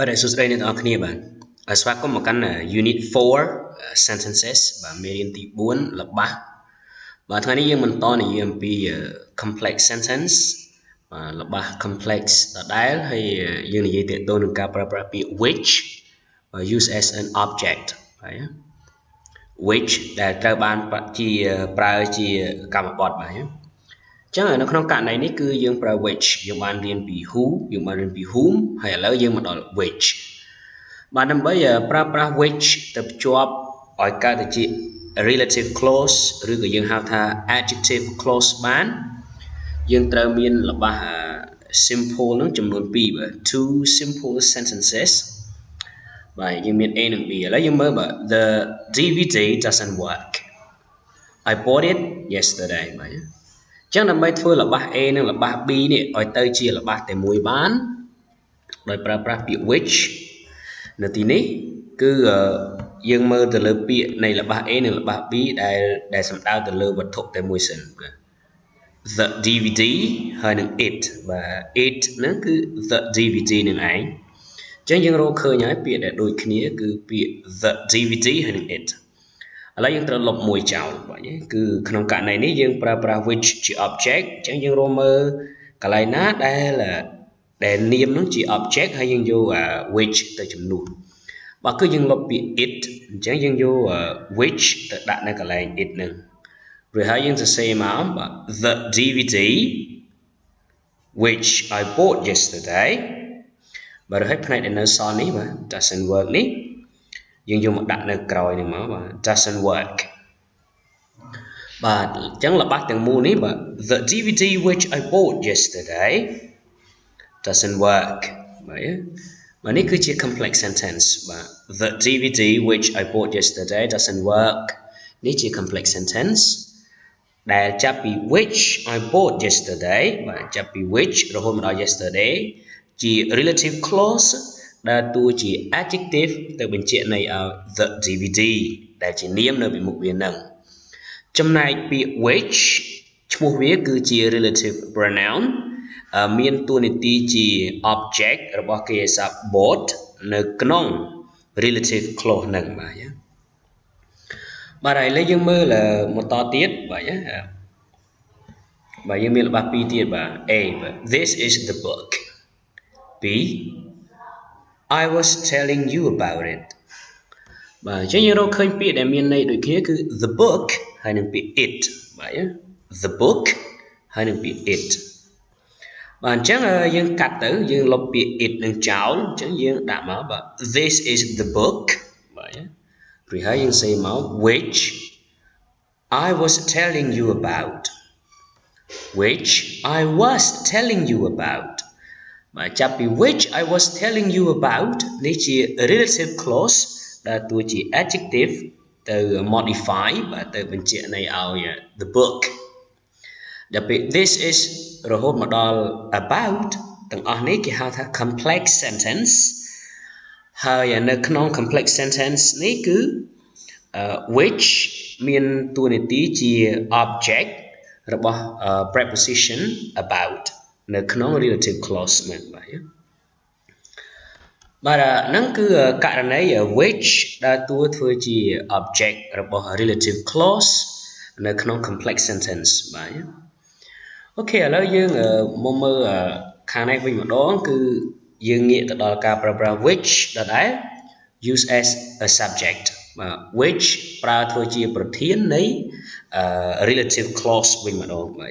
But I was training onគ្នាបាទឲ្យស្វាគមន៍មកកាន់ unit 4 sentences បាទមេរៀនទី4របស់បាទថ្ងៃនេះយើងបន្តនិយាយអំពី complex sentence បាទរបស់ complex ដដែលហើយយើងនិយាយទាក់ទងនឹងការប្រើប្រាស់ពាក្យ which use as an object បាទ which ដែលត្រូវបានជាប្រើជាកម្មបទបាទអញ្ចឹងនៅក្នុងករណីនេះគឺយើងប្រើ which យើងបានរៀនពី who យើងបានរៀនពី whom ហើយឥឡូវយើងមកដល់ which បាទដើម្បីប្រើប្រាស់ which ទៅភ្ជាប់ឲ្យកើតទៅជា relative clause ឬក៏យើងហៅថា adjective clause បានយើងត្រូវមានរបស់ simple នឹងចំនួន2បាទ two simple sentences បាទយើងមាន A និង B ឥឡូវយើងមើលបាទ the DVD doesn't work I bought it yesterday បាទចឹងដើម្បីធ្វើរបស់ A និងរបស់ B នេះឲ្យទៅជារបស់តែមួយបានដោយប្រើប្រាស់ពាក្យ which នៅទីនេះគឺយើងមើលទៅលើពាក្យនៃរបស់ A និងរបស់ B ដែលសំដៅទៅលើវត្ថុតែមួយសិន the DVD ហើយនឹង it បាទ it ហ្នឹងគឺ the DVD នឹងឯងចឹងយើងរកឃើញហើយពាក្យដែលដូចគ្នាគឺពាក្យ the DVD ហើយនឹង it ឥឡូវយើងត្រូវលុបមួយចោលបាទគឺក្នុងករណីនេះយើងប្រើប្រាស់ which ជា object អញ្ចឹងយើងរកមើលកន្លែងណាដែលនាមនោះជា object ហើយយើងយក which ទៅជំនួសបាទគឺយើងលុបពាក្យ it អញ្ចឹងយើងយក which ទៅដាក់នៅកន្លែង it ហ្នឹងរួចហើយយើងសរសេរមកបាទ the DVD which I bought yesterday បាទហើយផ្នែកដែលនៅសល់នេះបាទ doesn't work នេះយើងយកមកដាក់នៅក្រោយនេះមកបាទ doesn't work បាទអញ្ចឹងរបស់ទាំងមូលនេះបាទ the DVD which I bought yesterday doesn't work បាទនេះគឺជា complex sentence បាទ the DVD which I bought yesterday doesn't work នេះជា complex sentence ដែលចាប់ពី which I bought yesterday បាទចាប់ពី which រហូតមកដល់ yesterday ជា relative clause ដែលតួជា adjective ទៅបញ្ជាក់ន័យឲ្យ the DVD ដែលជានាមនៅពីមុខវានឹងចំណែកពាក្យ which ឈ្មោះវាគឺជា relative pronoun មានតួនាទីជា object របស់គេសព្ទ bought នៅក្នុង relative clause នឹងបាទបាទឥឡូវយើងមើលបន្តទៀតបាទយើងមានរបស់ពីរទៀតបាទ A បាទ This is the book B I was telling you about it បាទអញ្ចឹងយើងរកឃើញពាក្យដែលមានន័យដូចគ្នាគឺ the book ហើយនឹងពាក្យ it បាទ the book ហើយនឹងពាក្យ it បាទអញ្ចឹងយើងកាត់ទៅយើងលុបពាក្យ it នឹងចោលអញ្ចឹងយើងដាក់មកបាទ this is the book បាទរួចហើយយើងសេមក which I was telling you about which I was telling you about បាទចាប់ពី which I was telling you about នេះជា relative clause ដែលតួជា adjective ទៅ modify បាទទៅបញ្ជាក់ន័យឲ្យ the book ដល់ពេល this is រហូតមកដល់ about ទាំងអស់នេះគេហៅថា complex sentence ហើយនៅក្នុង complex sentence នេះគឺ which មានតួនាទីជា object របស់ preposition about នៅក្នុង relative clause ហ្នឹងបាទហ្នឹងគឺករណី which ដែលតួធ្វើជា object របស់ relative clause នៅក្នុង complex sentence បាទអូខេឥឡូវយើងមកមើលខាងនេះវិញម្ដងគឺយើងងាកទៅដល់ការប្រើប្រាស់ which ដដែល use as a subject បាទ which ប្រើធ្វើជាប្រធាននៃ relative clause វិញម្ដងបាទ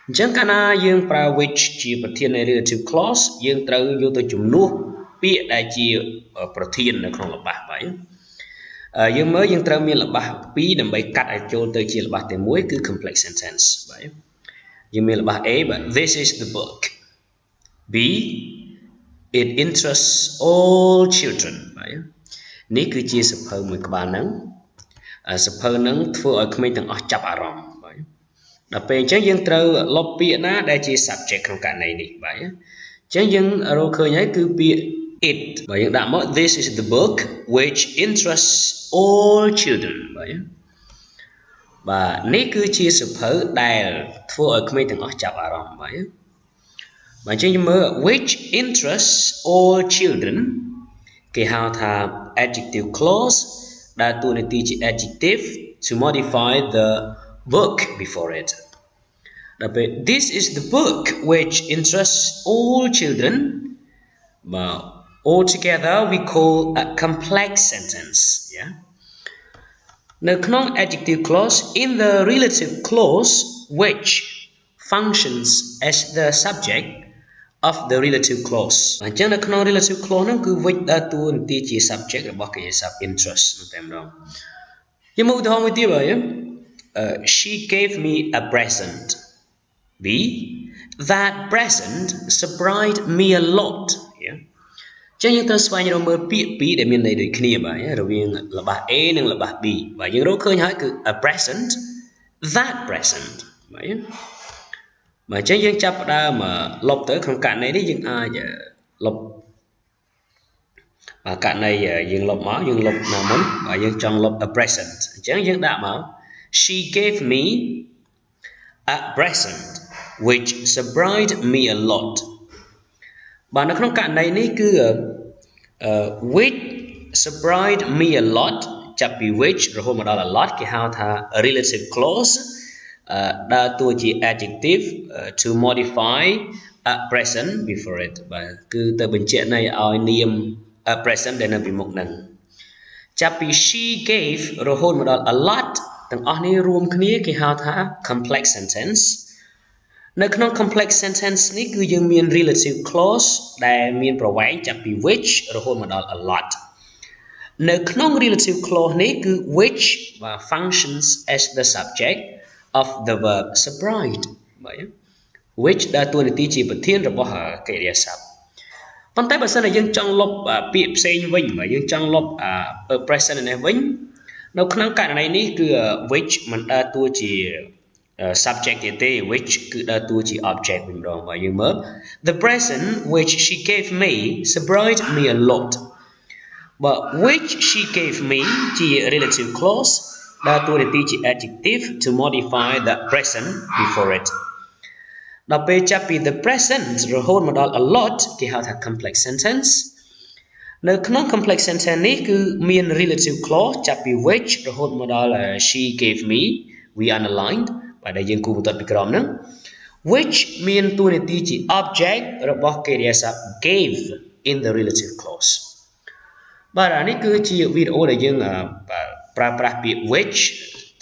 អញ្ចឹងកាលណាយើងប្រើ which ជាប្រធាននៃ relative clause យើងត្រូវយកទៅជំនួសពាក្យដែលជាប្រធាននៅក្នុងរបស់បាទយើងមើលយើងត្រូវមានរបស់2ដើម្បីកាត់ឲ្យចូលទៅជារបស់តែមួយគឺ complex sentence បាទយើងមានរបស់ A បាទ this is the book B it interests all children បាទនេះគឺជាសភៅមួយក្បាលហ្នឹងសភៅហ្នឹងធ្វើឲ្យក្មេងទាំងអស់ចាប់អារម្មណ៍បាទដល់ពេលអញ្ចឹងយើងត្រូវលុបពាក្យណាដែលជា subject ក្នុងករណីនេះបាទអញ្ចឹងយើងរកឃើញហើយគឺពាក្យ it បាទយើងដាក់មក this is the book which interests all children បាទនេះគឺជាសភៅដែលធ្វើឲ្យក្មេងទាំងអស់ចាប់អារម្មណ៍បាទ Bạn chơi mơ which interests all children cái hào thà adjective clause đã tu này tí chỉ adjective to modify the book before it. This is the book which interests all children. But altogether we call a complex sentence. Yeah. Now, adjective clause in the relative clause which functions as the subject of the relative clause. Chẳng là relative clause nó cứ which đã tu tí chỉ subjectរបស់គេ sub interest តែម្ដងយើងមកឧទាហរណ៍មួយទៀតបើshe gave me a present. B that present surprised me a lot. Yeah. ចឹងយើងត្រូវស្វែងរកមើលពាក្យពីរដែលមានន័យដូចគ្នាបាទរវាងរបស់ A និងរបស់ B បាទយើងរកឃើញហើយគឺ a present that present បាទចឹងយើងចាប់ផ្ដើមលុបទៅក្នុងករណីនេះយើងអាចលុបបាទករណីយើងលុបមកយើងលុបណាមុនបាទយើងចង់លុប a present អញ្ចឹងយើងដាក់មក she gave me a present which surprised me a lot បាទនៅក្នុងករណីនេះគឺwhich surprised me a lot ចាប់ពី which រហូតមកដល់ a lot គេហៅថា relative clause ដើរតួជា adjective to modify a present before it បាទគឺទៅបញ្ជាក់ន័យឲ្យនាម a present ដែលនៅពីមុខនឹងចាប់ពី she gave រហូតមកដល់ a lot ទាំងអស់នេះរួមគ្នាគេហៅថា complex sentence នៅក្នុង complex sentence នេះគឺយើងមាន relative clause ដែលមានប្រវែងចាប់ពី which រហូតមកដល់ a lot នៅក្នុង relative clause នេះគឺ which functions as the subject of the verb surprised បាទ which ដើរតួនាទីជាប្រធានរបស់កិរិយាសព្ទប៉ុន្តែបើសិនជាយើងចង់លុបពាក្យផ្សេងវិញបាទយើងចង់លុប present នេះវិញនៅក្នុងករណីនេះគឺ which មិនដើរតួជាsubject ទេ which គឺដើរតួជា object វិញម្ដងបាទយើងមើល the present which she gave me surprised me a lot but which she gave me ជា relative clause ដើរតួនាទីជា adjective to modify the present before it ដល់ពេលចាប់ពី the present រហូតមកដល់ a lot គេហៅថា complex sentence នៅក្នុង complex sentence នេះគឺមាន relative clause ចាប់ពី which រហូតមកដល់ she gave me we underlined បាទដែលយើងគូបន្ទាត់ពីក្រោមហ្នឹង which មានតួនាទីជា object របស់កិរិយាសព្ទ gave in the relative clause បាទអានេះគឺជាវីដេអូដែលយើងប្រើប្រាស់ពាក្យ which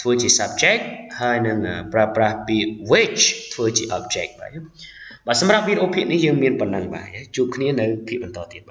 ធ្វើជា subject ហើយនឹងប្រើប្រាស់ពាក្យ which ធ្វើជា object បាទសម្រាប់វីដេអូភាគនេះយើងមានប៉ុណ្ណឹងបាទជួបគ្នានៅភាគបន្តទៀត